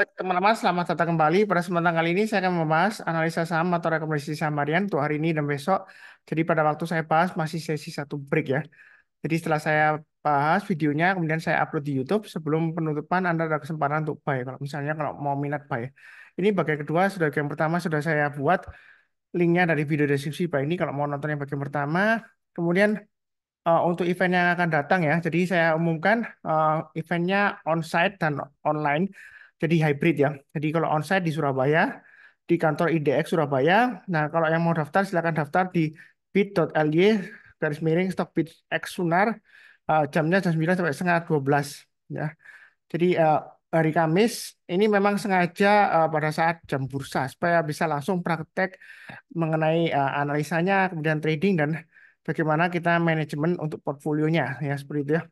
Baik, teman-teman, selamat datang kembali. Pada kesempatan kali ini saya akan membahas analisa saham atau rekomendasi saham harian untuk hari ini dan besok. Jadi pada waktu saya bahas masih sesi satu break ya. Jadi setelah saya bahas videonya, kemudian saya upload di YouTube. Sebelum penutupan, Anda ada kesempatan untuk buy. Kalau mau minat buy. Ini bagian kedua, sudah yang pertama sudah saya buat linknya dari video deskripsi Pak ini kalau mau nonton yang bagian pertama. Kemudian untuk event yang akan datang ya. Jadi saya umumkan eventnya onsite dan online. Jadi hybrid ya. Jadi kalau onsite di Surabaya, di kantor IDX Surabaya. Nah, kalau yang mau daftar silakan daftar di bit.ly garis miring Stockbit X Sunar, jamnya jam 9 sampai setengah 12 ya. Jadi hari Kamis ini memang sengaja pada saat jam bursa supaya bisa langsung praktek mengenai analisanya, kemudian trading dan bagaimana kita manajemen untuk portfolionya ya seperti itu ya.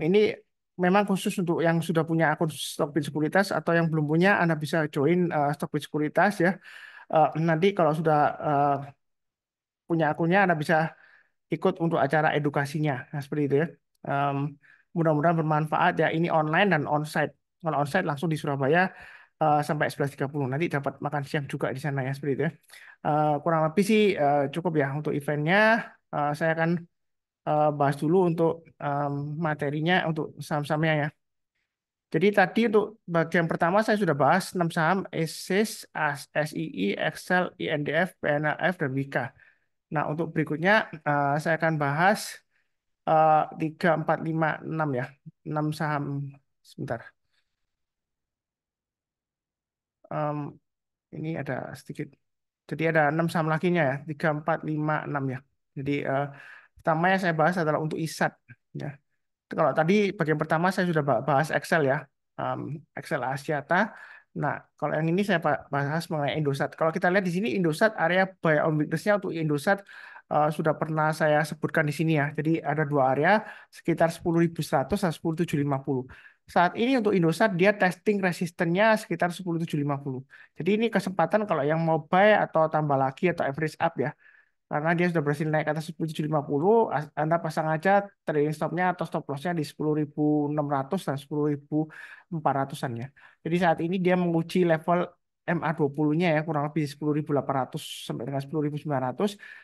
Ini memang khusus untuk yang sudah punya akun Stockbit Sekuritas atau yang belum punya, Anda bisa join Stockbit Sekuritas ya. Nanti kalau sudah punya akunnya, Anda bisa ikut untuk acara edukasinya. Nah, seperti itu ya. Em, Mudah-mudahan bermanfaat ya. Ini online dan onsite. Kalau onsite langsung di Surabaya sampai 11.30. Nanti dapat makan siang juga di sana ya seperti itu ya. Kurang lebih sih cukup ya untuk eventnya. Saya akan bahas dulu untuk materinya untuk saham-sahamnya ya. Jadi tadi untuk bagian pertama saya sudah bahas 6 saham: ESIS, SII, Excel, INDF, PNLF, dan Wika. Nah, untuk berikutnya saya akan bahas 3, 4, 5, 6 ya. 6 saham. Sebentar. Em, ini ada sedikit. Jadi ada 6 saham lakinya ya. 3, 4, 5, 6 ya. Jadi pertama yang saya bahas adalah untuk ISAT. Ya. Kalau tadi bagian pertama saya sudah bahas Excel ya. Em, Excel Axiata. Nah, kalau yang ini saya bahas mengenai Indosat. Kalau kita lihat di sini Indosat area buy on weakness-nya untuk Indosat sudah pernah saya sebutkan di sini ya. Jadi ada dua area sekitar 10.100 dan 10.750. Saat ini untuk Indosat dia testing resistennya sekitar 10.750. Jadi ini kesempatan kalau yang mau buy atau tambah lagi atau average up ya, karena dia sudah berhasil naik ke atas 10.750. Anda pasang aja trading stopnya atau stop lossnya di 10.600 dan 10.400-an ya. Jadi saat ini dia menguji level MA20-nya ya, kurang lebih 10.800 sampai dengan 10.900.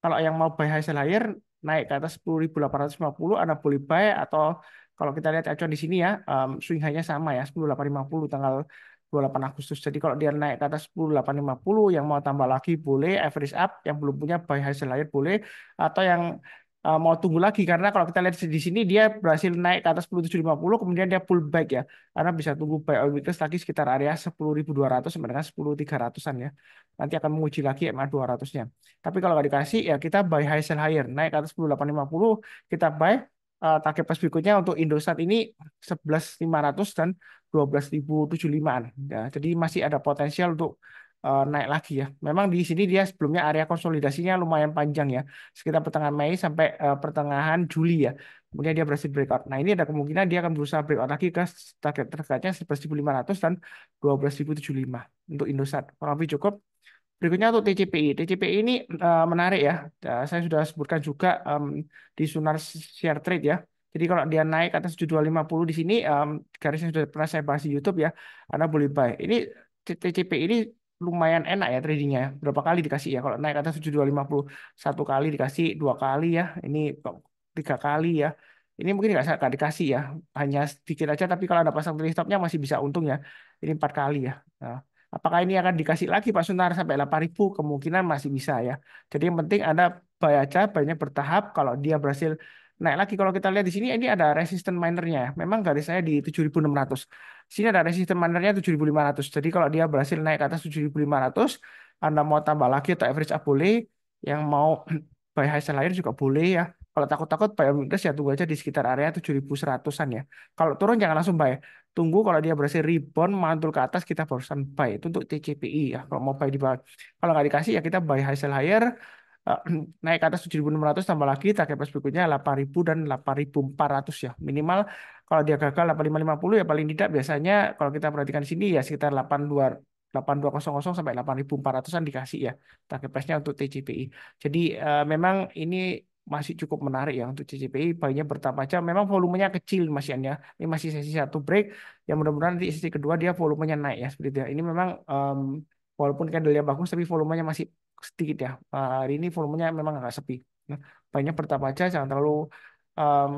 Kalau yang mau buy high sell higher naik ke atas 10.850, Anda boleh buy. Atau kalau kita lihat acuan di sini ya, swing high-nya sama ya, 10.850 tanggal 28 Agustus. Jadi kalau dia naik ke atas 10.850, yang mau tambah lagi boleh, average up, yang belum punya buy high sell higher boleh, atau yang mau tunggu lagi karena kalau kita lihat di sini dia berhasil naik ke atas 10.750, kemudian dia pull back ya. Karena bisa tunggu buy on weakness lagi sekitar area 10.200 sampai dengan 10.300-an ya. Nanti akan menguji lagi MA 200-nya. Tapi kalau nggak dikasih ya kita buy high sell higher, naik ke atas 10.850 kita buy. Target price berikutnya untuk Indosat ini 11.500 dan 12.075-an. Ya, jadi masih ada potensial untuk naik lagi ya. Memang di sini dia sebelumnya area konsolidasinya lumayan panjang ya, sekitar pertengahan Mei sampai pertengahan Juli ya. Kemudian dia berhasil breakout. Nah, ini ada kemungkinan dia akan berusaha breakout lagi ke target terdekatnya 11.500 dan 12.075 untuk Indosat. Kurang lebih cukup. Berikutnya untuk TCPI. TCPI ini menarik ya. Saya sudah sebutkan juga di Sunar Share Trade ya. Jadi kalau dia naik ke atas 7250 di sini, garisnya sudah pernah saya bahas di YouTube ya. Anda boleh buy. Ini TCPI ini lumayan enak ya tradingnya, ya. Berapa kali dikasih ya? Kalau naik ke atas 7250 satu kali dikasih, dua kali ya. Ini kok tiga kali ya. Ini mungkin nggak dikasih ya, hanya sedikit aja. Tapi kalau ada pasang trailing stopnya masih bisa untung ya. Ini empat kali ya. Nah, apakah ini akan dikasih lagi Pak Sunar sampai 8.000? Kemungkinan masih bisa ya. Jadi yang penting Anda buy aja, banyak bertahap. Kalau dia berhasil naik lagi, kalau kita lihat di sini ini ada resisten minernya ya. Memang garis saya di 7.600. Sini ada resisten minernya 7.500. Jadi kalau dia berhasil naik ke atas 7.500, Anda mau tambah lagi atau average up boleh. Yang mau buy high sell higher juga boleh ya. Kalau takut-takut buy on weakness ya tunggu aja di sekitar area 7.100-an ya. Kalau turun jangan langsung buy. Tunggu kalau dia berhasil rebound mantul ke atas kita barusan buy. Itu untuk TCPI ya. Kalau mau buy di bawah. Kalau nggak dikasih ya kita buy high sell higher. eh, Naik ke atas 7.600 tambah lagi target price berikutnya 8.000 dan 8.400 ya. Minimal kalau dia gagal 8550 ya paling tidak biasanya kalau kita perhatikan di sini ya sekitar 8200 sampai 8.400-an dikasih ya target price-nya untuk TCPI. Jadi memang ini masih cukup menarik ya untuk CCPI. Bayinya bertahap aja. Memang volumenya kecil Mas Ian ya. Ini masih sesi satu break. Yang mudah-mudahan nanti sesi kedua dia volumenya naik ya seperti itu ya. Ini memang walaupun candlenya bagus tapi volumenya masih sedikit ya. Hari ini volumenya memang agak sepi. Nah, bayinya bertahap aja. Jangan terlalu em,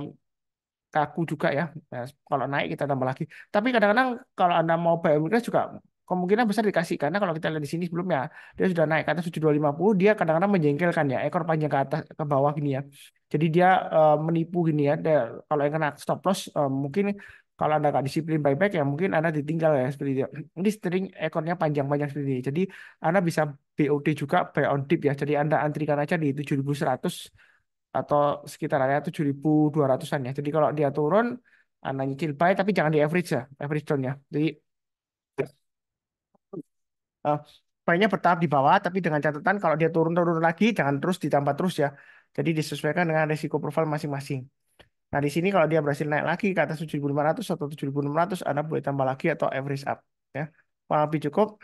kaku juga ya. Nah, kalau naik kita tambah lagi. Tapi kadang-kadang kalau Anda mau buy obligasi juga kemungkinan besar dikasih karena kalau kita lihat di sini sebelumnya dia sudah naik ke atas 7250 dia kadang-kadang menjengkelkan ya ekor panjang ke atas ke bawah gini ya. Jadi dia menipu gini ya. Kalau yang kena stop loss mungkin kalau Anda nggak disiplin buyback ya mungkin Anda ditinggal ya seperti itu. Ini string ekornya panjang-panjang seperti ini. Jadi Anda bisa BOD juga buy on dip ya. Jadi Anda antrikan aja di 7100 atau sekitar area 7200-an ya. Jadi kalau dia turun, Anda nyicil buy, tapi jangan di average ya, average down ya. Jadi eh, buy-nya bertahap di bawah, tapi dengan catatan kalau dia turun-turun lagi, jangan terus ditambah terus ya. Jadi disesuaikan dengan risiko profil masing-masing. Nah di sini kalau dia berhasil naik lagi ke atas 7500 atau 7600, Anda boleh tambah lagi atau average up ya. Kurang lebih cukup.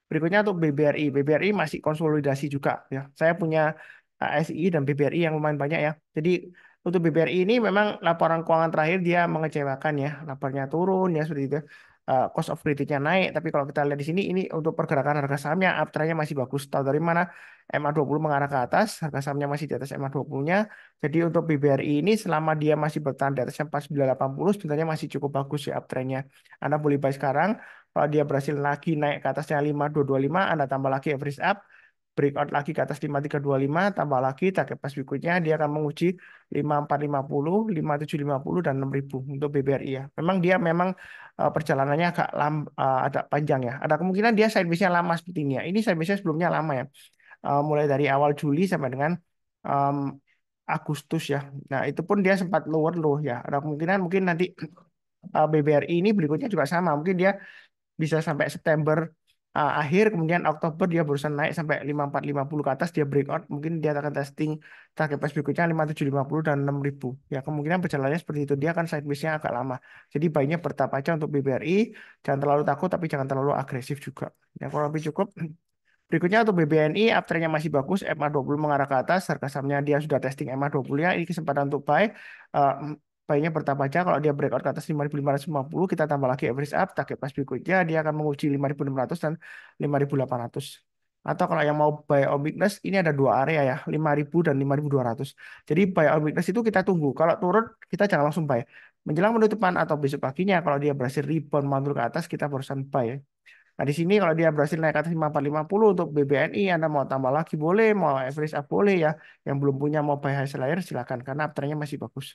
Berikutnya untuk BBRI. BBRI masih konsolidasi juga ya. Saya punya ASI dan BBRI yang lumayan banyak ya. Jadi untuk BBRI ini memang laporan keuangan terakhir dia mengecewakan ya. Lapornya turun ya seperti itu. Cost of creditnya naik. Tapi kalau kita lihat di sini ini untuk pergerakan harga sahamnya uptrendnya masih bagus. Tahu dari mana? MA20 mengarah ke atas, harga sahamnya masih di atas MA20-nya. Jadi untuk BBRI ini selama dia masih bertahan di atas 4980 sebenarnya masih cukup bagus ya uptrendnya. Anda boleh buy sekarang. Kalau dia berhasil lagi naik ke atasnya 5225, Anda tambah lagi average up, breakout lagi ke atas 5325, tambah lagi target pas berikutnya dia akan menguji 5450, 5750 dan 6000 untuk BBRI ya. Memang dia memang perjalanannya agak panjang ya. Ada kemungkinan dia sideways-nya lama seperti ini ya. Ini sideways-nya sebelumnya lama ya. Mulai dari awal Juli sampai dengan em, Agustus ya. Nah, itu pun dia sempat lower low ya. Ada kemungkinan mungkin nanti BBRI ini berikutnya juga sama. Mungkin dia bisa sampai September akhir kemudian Oktober dia barusan naik sampai 5450 ke atas dia breakout mungkin dia akan testing target price berikutnya 5750 dan 6000 ya kemungkinan berjalannya seperti itu dia akan sideways-nya agak lama jadi baiknya bertahap aja untuk BBRI jangan terlalu takut tapi jangan terlalu agresif juga ya kalau lebih cukup. Berikutnya untuk BBNI, uptrendnya masih bagus, MA20 mengarah ke atas, harga sahamnya dia sudah testing MA20-nya, ini kesempatan untuk buy. Eh, Buy-nya bertambah aja, kalau dia breakout ke atas 5550, kita tambah lagi average up, target pas berikutnya dia akan menguji 5600 dan 5800. Atau kalau yang mau buy on weakness, ini ada dua area ya, 5000 dan 5200. Jadi buy on weakness itu kita tunggu, kalau turun kita jangan langsung buy. Menjelang penutupan atau besok paginya, kalau dia berhasil rebound mantul ke atas, kita barusan buy ya. Nah, di sini kalau dia berhasil naik ke atas 5450 untuk BBNI, Anda mau tambah lagi boleh, mau average up boleh ya. Yang belum punya mau buy high seller silakan karena afternya masih bagus.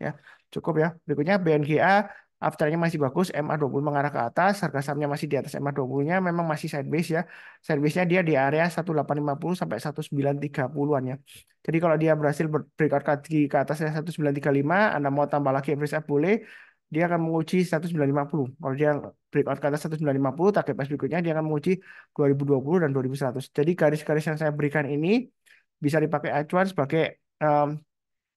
Ya, cukup ya. Berikutnya BNGA afternya masih bagus, MA20 mengarah ke atas, harga sahamnya masih di atas MA20-nya, memang masih sideways ya. Sideways-nya dia di area 1850 sampai 1930-an ya. Jadi kalau dia berhasil breakout ke atasnya 1935, Anda mau tambah lagi average up boleh, dia akan menguji 1950. Kalau dia breakout ke atas 1950, target price berikutnya dia akan menguji 2020 dan 2100. Jadi garis-garis yang saya berikan ini bisa dipakai acuan sebagai um,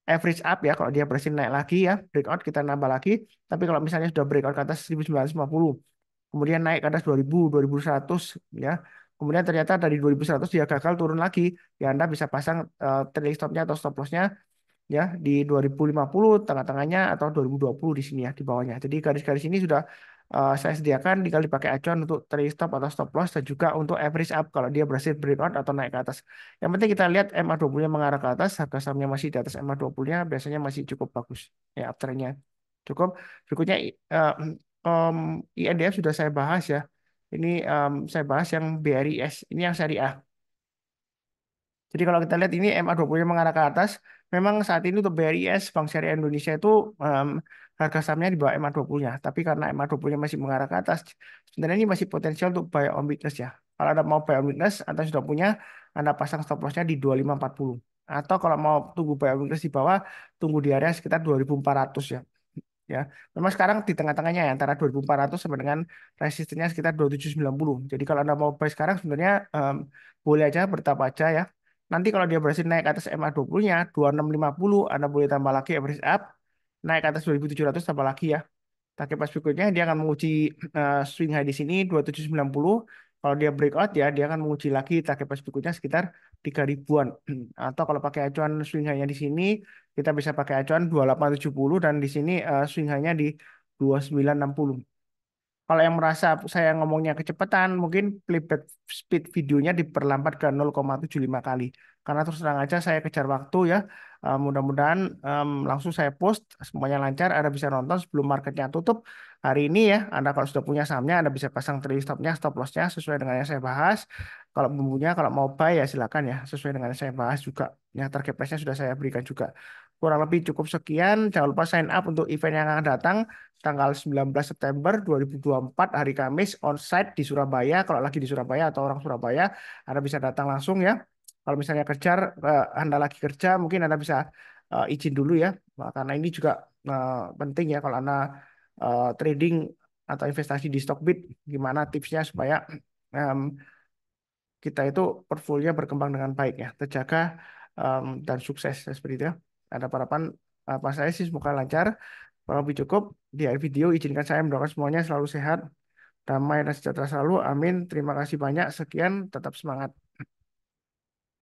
average up ya. Kalau dia berhasil naik lagi ya, breakout kita nambah lagi. Tapi kalau misalnya sudah breakout ke atas 1950, kemudian naik ke atas 2000, 2100 ya. Kemudian ternyata dari 2100 dia gagal turun lagi, ya Anda bisa pasang trailing stopnya atau stop lossnya ya di 2050 tengah-tengahnya atau 2020 di sini ya di bawahnya. Jadi garis-garis ini sudah saya sediakan tinggal dipakai acuan untuk trailing stop atau stop loss dan juga untuk average up kalau dia berhasil breakout atau naik ke atas. Yang penting kita lihat MA20-nya mengarah ke atas, harga sahamnya masih di atas MA20-nya biasanya masih cukup bagus ya uptrendnya. Cukup. Berikutnya INDF sudah saya bahas ya. Ini saya bahas yang BRIS, ini yang syariah. Jadi kalau kita lihat ini MA20 mengarah ke atas, memang saat ini untuk BRIS Bank Syariah Indonesia itu harga sahamnya di bawah MA20-nya. Tapi karena MA20-nya masih mengarah ke atas, sebenarnya ini masih potensial untuk buy on weakness ya. Kalau Anda mau buy on weakness, Anda sudah punya, Anda pasang stop loss-nya di 2540. Atau kalau mau tunggu buy on weakness di bawah, tunggu di area sekitar 2400 ya. Ya, memang sekarang di tengah-tengahnya ya antara 2400 sampai dengan resistennya sekitar 2790. Jadi kalau Anda mau buy sekarang sebenarnya boleh aja bertahap aja ya. Nanti kalau dia berhasil naik ke atas MA20-nya 2650, Anda boleh tambah lagi average up. Naik ke atas 2700 tambah lagi ya. Target pas berikutnya dia akan menguji swing high di sini 2790. Kalau dia breakout ya, dia akan menguji lagi target price berikutnya sekitar 3 ribuan. Atau kalau pakai acuan swing high-nya di sini, kita bisa pakai acuan 2870 dan di sini swing high-nya di 2960. Kalau yang merasa saya ngomongnya kecepatan, mungkin playback speed videonya diperlambat ke 0,75 kali. Karena terus terang aja saya kejar waktu ya. Mudah-mudahan langsung saya post, semuanya lancar, Anda bisa nonton sebelum marketnya tutup hari ini ya. Anda kalau sudah punya sahamnya, Anda bisa pasang trailing stopnya, stop lossnya sesuai dengan yang saya bahas. Kalau bumbunya, kalau mau buy ya silakan ya, sesuai dengan yang saya bahas juga. Ya, target price-nya sudah saya berikan juga. Kurang lebih cukup sekian. Jangan lupa sign up untuk event yang akan datang tanggal 19 September 2024 hari Kamis onsite di Surabaya. Kalau lagi di Surabaya atau orang Surabaya, Anda bisa datang langsung ya. Kalau misalnya Anda lagi kerja, mungkin Anda bisa izin dulu ya. Nah, karena ini juga penting ya kalau Anda trading atau investasi di Stockbit, gimana tipsnya supaya em, kita itu portfolio berkembang dengan baik ya, terjaga dan sukses ya, seperti itu ya. Ada harapan apa saya sih semoga lancar. Kalau lebih cukup di akhir video izinkan saya mendoakan semuanya selalu sehat, damai dan sejahtera selalu. Amin. Terima kasih banyak. Sekian, tetap semangat.